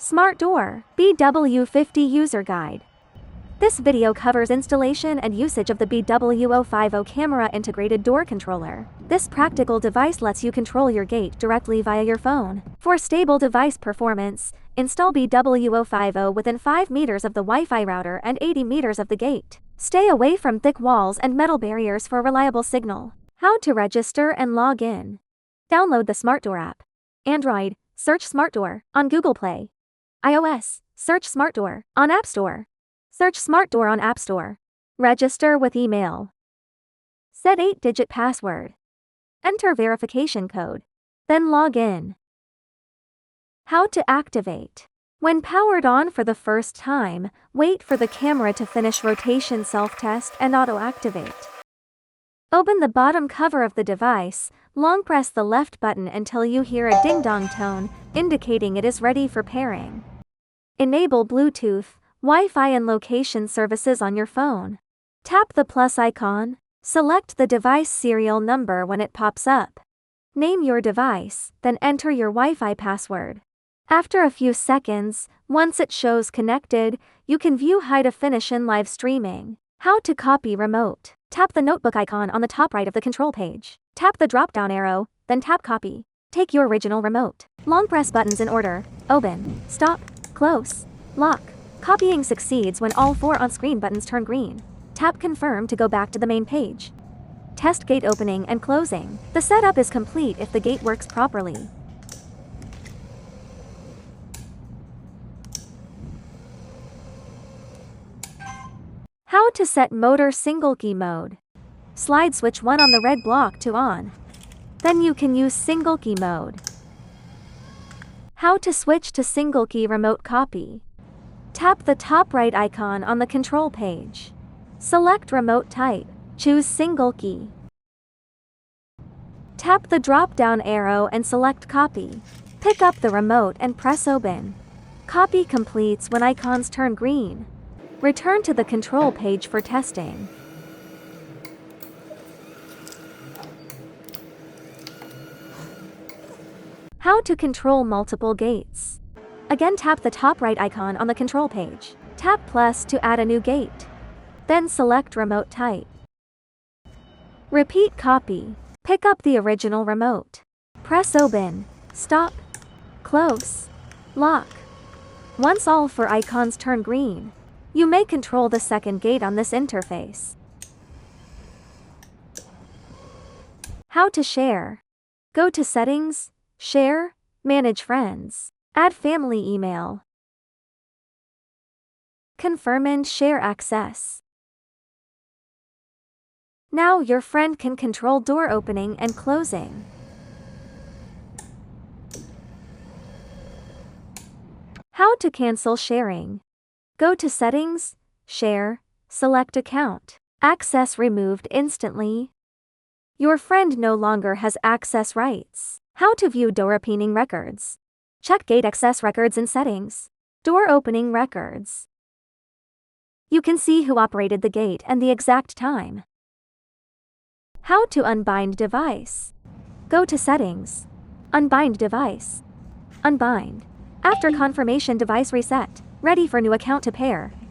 SmartDoor BW050 User Guide. This video covers installation and usage of the BW050 camera integrated door controller. This practical device lets you control your gate directly via your phone. For stable device performance, install BW050 within 5 meters of the Wi-Fi router and 80 meters of the gate. Stay away from thick walls and metal barriers for reliable signal. How to register and log in. Download the SmartDoor app. Android, search SmartDoor on Google Play. iOS, search SmartDoor on App Store. Search SmartDoor on App Store. Register with email. Set 8-digit password. Enter verification code. Then log in. How to activate. When powered on for the first time, wait for the camera to finish rotation self-test and auto-activate. Open the bottom cover of the device, long press the left button until you hear a ding-dong tone, indicating it is ready for pairing. Enable Bluetooth, Wi-Fi and location services on your phone. Tap the plus icon. Select the device serial number when it pops up. Name your device, then enter your Wi-Fi password. After a few seconds, once it shows connected, you can view high-definition live streaming. How to copy remote. Tap the notebook icon on the top right of the control page. Tap the drop-down arrow, then tap copy. Take your original remote. Long press buttons in order: open, stop, close, lock. Copying succeeds when all 4 on-screen buttons turn green. Tap confirm to go back to the main page. Test gate opening and closing. The setup is complete if the gate works properly. How to set motor single key mode. Slide switch 1 on the red block to on. Then you can use single key mode. How to switch to single key remote copy. Tap the top right icon on the control page. Select remote type. Choose single key. Tap the drop-down arrow and select copy. Pick up the remote and press open. Copy completes when icons turn green. Return to the control page for testing. How to control multiple gates. Again, tap the top right icon on the control page. Tap plus to add a new gate. Then select remote type. Repeat copy. Pick up the original remote. Press open, stop, close, lock. Once all 4 icons turn green, you may control the second gate on this interface. How to share. Go to Settings, Share, Manage Friends. Add family email. Confirm and share access. Now your friend can control door opening and closing. How to cancel sharing. Go to Settings, Share, select Account. Access removed instantly. Your friend no longer has access rights. How to view door opening records. Check gate access records in Settings. Door opening records. You can see who operated the gate and the exact time. How to unbind device. Go to Settings. Unbind device. Unbind. After confirmation, device reset. Ready for new account to pair.